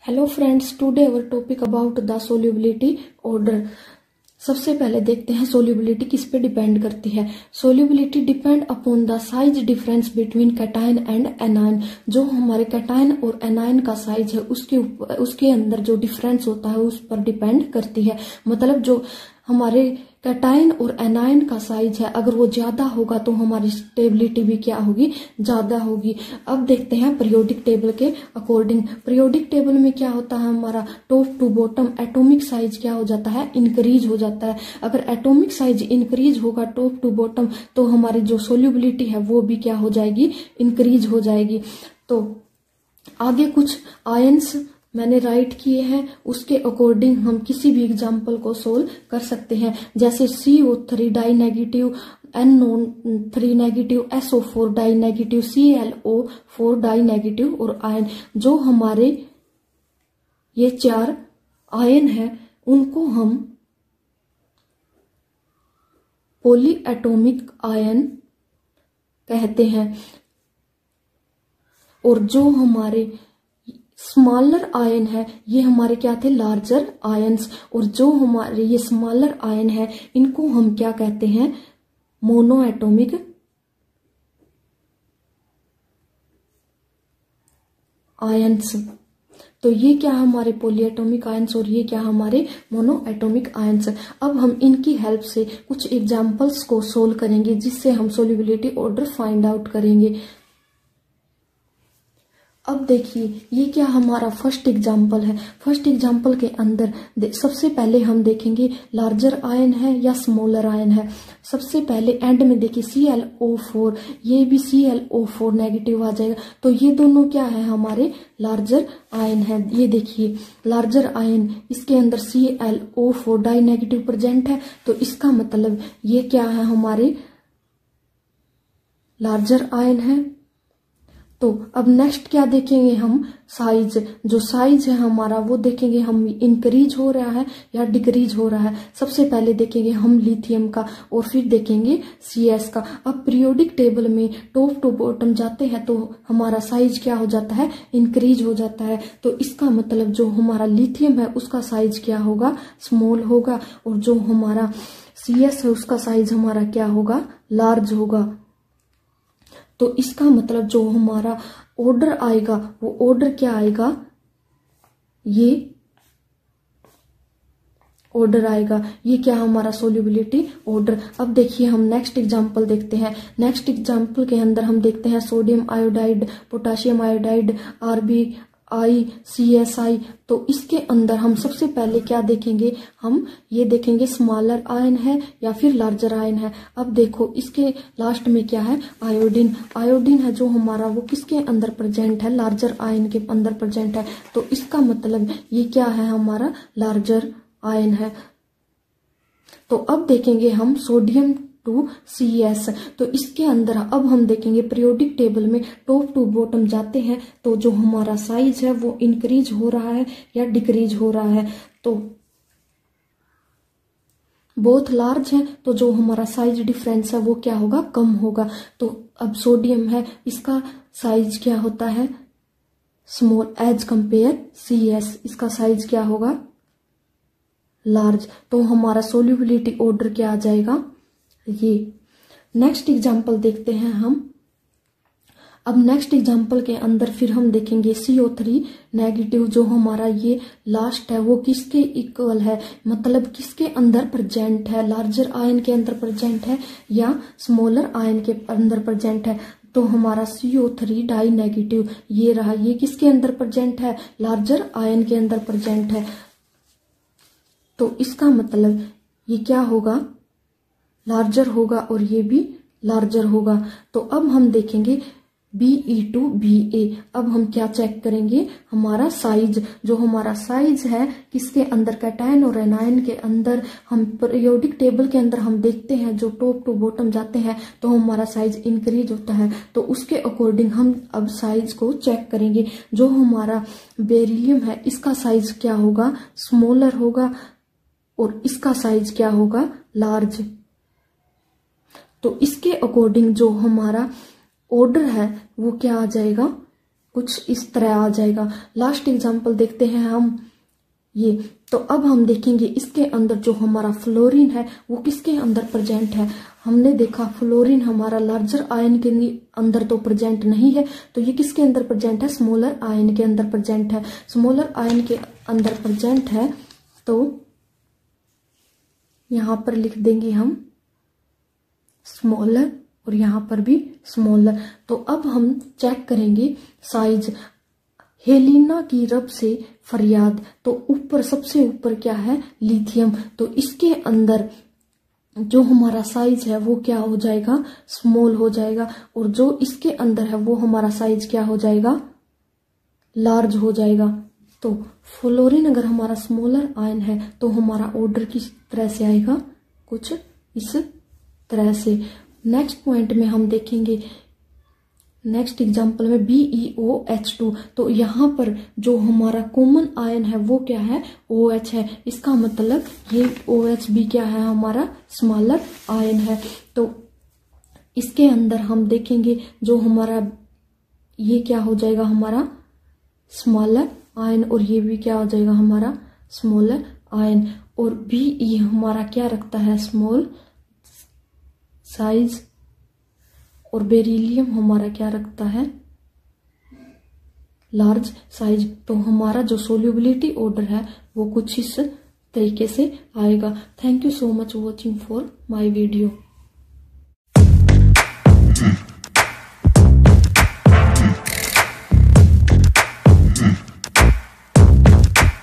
Hello friends, today our topic about the solubility order. सबसे पहले देखते हैं सोल्यूबिलिटी किस पे डिपेंड करती है। Solubility depend upon the size difference between cation and anion. जो हमारे कैटायन और एनायन का साइज है उसके अंदर जो डिफरेंस होता है उस पर डिपेंड करती है। मतलब जो हमारे कैटायन और एनायन का साइज है अगर वो ज्यादा होगा तो हमारी स्टेबिलिटी भी क्या होगी, ज्यादा होगी। अब देखते हैं पीरियोडिक टेबल के अकॉर्डिंग। पीरियोडिक टेबल में क्या होता है, हमारा top to bottom atomic size क्या हो जाता है, इंक्रीज हो जाता है। अगर एटॉमिक साइज इंक्रीज होगा टॉप टू बॉटम तो हमारी जो सोल्यूबिलिटी है वो भी क्या हो जाएगी, इंक्रीज हो जाएगी। तो आगे कुछ आयंस मैंने राइट किए हैं, उसके अकॉर्डिंग हम किसी भी एग्जाम्पल को सोल्व कर सकते हैं। जैसे CO3 die negative, NO3 negative, SO4 die negative, ClO4 die negative और आयन। जो हमारे ये चार आयन है उनको हम पॉली एटॉमिक आयन कहते हैं। और जो हमारे स्मॉलर आयन है ये हमारे क्या थे, लार्जर आयंस। और जो हमारे ये स्मॉलर आयन है इनको हम क्या कहते हैं, मोनो एटॉमिक आयंस। तो ये क्या हमारे पॉलीएटॉमिक आयंस और ये क्या हमारे मोनो एटॉमिक आयंस। अब हम इनकी हेल्प से कुछ एग्जाम्पल्स को सोल्व करेंगे जिससे हम सोल्यूबिलिटी ऑर्डर फाइंड आउट करेंगे। अब देखिए ये क्या हमारा फर्स्ट एग्जाम्पल है। फर्स्ट एग्जाम्पल के अंदर सबसे पहले हम देखेंगे लार्जर आयन है या स्मॉलर आयन है। सबसे पहले एंड में देखिए ClO4, ये भी ClO4 नेगेटिव आ जाएगा। तो ये दोनों क्या है, हमारे लार्जर आयन है। ये देखिए लार्जर आयन, इसके अंदर ClO4 डाई नेगेटिव प्रेजेंट है। तो इसका मतलब ये क्या है, हमारे लार्जर आयन है। तो अब नेक्स्ट क्या देखेंगे हम, साइज। जो साइज है हमारा वो देखेंगे हम इंक्रीज हो रहा है या डिक्रीज हो रहा है। सबसे पहले देखेंगे हम लिथियम का और फिर देखेंगे CS का। अब पीरियोडिक टेबल में टॉप टू बॉटम जाते हैं तो हमारा साइज क्या हो जाता है, इंक्रीज हो जाता है। तो इसका मतलब जो हमारा लिथियम है उसका साइज क्या होगा, स्मॉल होगा। और जो हमारा CS है उसका साइज हमारा क्या होगा, लार्ज होगा। तो इसका मतलब जो हमारा ऑर्डर आएगा वो ऑर्डर क्या आएगा, ये ऑर्डर आएगा। ये क्या हमारा सोल्यूबिलिटी ऑर्डर। अब देखिए हम नेक्स्ट एग्जांपल देखते हैं। नेक्स्ट एग्जांपल के अंदर हम देखते हैं sodium iodide, potassium iodide, RbCSI। तो इसके अंदर हम सबसे पहले क्या देखेंगे, हम ये देखेंगे स्मॉलर आयन है या फिर लार्जर आयन है। अब देखो इसके लास्ट में क्या है, आयोडीन। आयोडीन है जो हमारा वो किसके अंदर प्रेजेंट है, लार्जर आयन के अंदर प्रेजेंट है। तो इसका मतलब ये क्या है, हमारा लार्जर आयन है। तो अब देखेंगे हम सोडियम टू CS। तो इसके अंदर अब हम देखेंगे पीरियोडिक टेबल में टॉप टू बॉटम जाते हैं तो जो हमारा साइज है वो इंक्रीज हो रहा है या डिक्रीज हो रहा है। तो बोथ लार्ज है तो जो हमारा साइज डिफरेंस है वो क्या होगा, कम होगा। तो अब सोडियम है, इसका साइज क्या होता है, स्मॉल एज कंपेयर CS। इसका साइज क्या होगा, लार्ज। तो हमारा सोल्यूबिलिटी ऑर्डर क्या आ जाएगा, ये। नेक्स्ट एग्जांपल देखते हैं हम। अब नेक्स्ट एग्जांपल के अंदर फिर हम देखेंगे CO3 नेगेटिव। जो हमारा ये लास्ट है वो किसके इक्वल है, मतलब किसके अंदर प्रेजेंट है, लार्जर आयन के अंदर प्रेजेंट है या स्मॉलर आयन के अंदर प्रेजेंट है। तो हमारा CO3 डाई नेगेटिव ये रहा, ये किसके अंदर प्रेजेंट है, लार्जर आयन के अंदर प्रेजेंट है। तो इसका मतलब ये क्या होगा, लार्जर होगा और ये भी लार्जर होगा। तो अब हम देखेंगे BE2BA। अब हम क्या चेक करेंगे, हमारा साइज। जो हमारा साइज है किसके अंदर, कैटायन और एनायन के अंदर। हम पीरियोडिक टेबल के अंदर हम देखते हैं जो टॉप टू बॉटम जाते हैं तो हमारा साइज इंक्रीज होता है। तो उसके अकॉर्डिंग हम अब साइज को चेक करेंगे। जो हमारा बेरिलियम है इसका साइज क्या होगा, स्मॉलर होगा और इसका साइज क्या होगा, लार्ज। तो इसके अकॉर्डिंग जो हमारा ऑर्डर है वो क्या आ जाएगा, कुछ इस तरह आ जाएगा। लास्ट एग्जांपल देखते हैं हम ये। तो अब हम देखेंगे इसके अंदर जो हमारा फ्लोरीन है वो किसके अंदर प्रेजेंट है। हमने देखा फ्लोरीन हमारा लार्जर आयन के अंदर तो प्रेजेंट नहीं है, तो ये किसके अंदर प्रेजेंट है, स्मॉलर आयन के अंदर प्रेजेंट है। स्मॉलर आयन के अंदर प्रेजेंट है तो यहां पर लिख देंगे हम स्मॉलर और यहां पर भी स्मॉलर। तो अब हम चेक करेंगे साइज। हेलिना की रब से फरियाद, तो ऊपर सबसे ऊपर क्या है, लिथियम। तो इसके अंदर जो हमारा साइज है वो क्या हो जाएगा, स्मॉल हो जाएगा, और जो इसके अंदर है वो हमारा साइज क्या हो जाएगा, लार्ज हो जाएगा। तो फ्लोरीन अगर हमारा स्मॉलर आयन है तो हमारा ऑर्डर किस तरह से आएगा, कुछ इस तरह से। नेक्स्ट पॉइंट में हम देखेंगे, नेक्स्ट एग्जांपल में BeOH2। तो यहां पर जो हमारा कॉमन आयन है वो क्या है, OH है। इसका मतलब ये OH भी क्या है, हमारा स्मॉलर आयन है। तो इसके अंदर हम देखेंगे जो हमारा ये क्या हो जाएगा, हमारा स्मॉलर आयन, और ये भी क्या हो जाएगा, हमारा स्मॉलर आयन। और Be हमारा क्या रखता है, स्मॉल साइज, और बेरिलियम हमारा क्या रखता है, लार्ज साइज। तो हमारा जो सोल्यूबिलिटी ऑर्डर है वो कुछ इस तरीके से आएगा। Thank you so much watching for my video.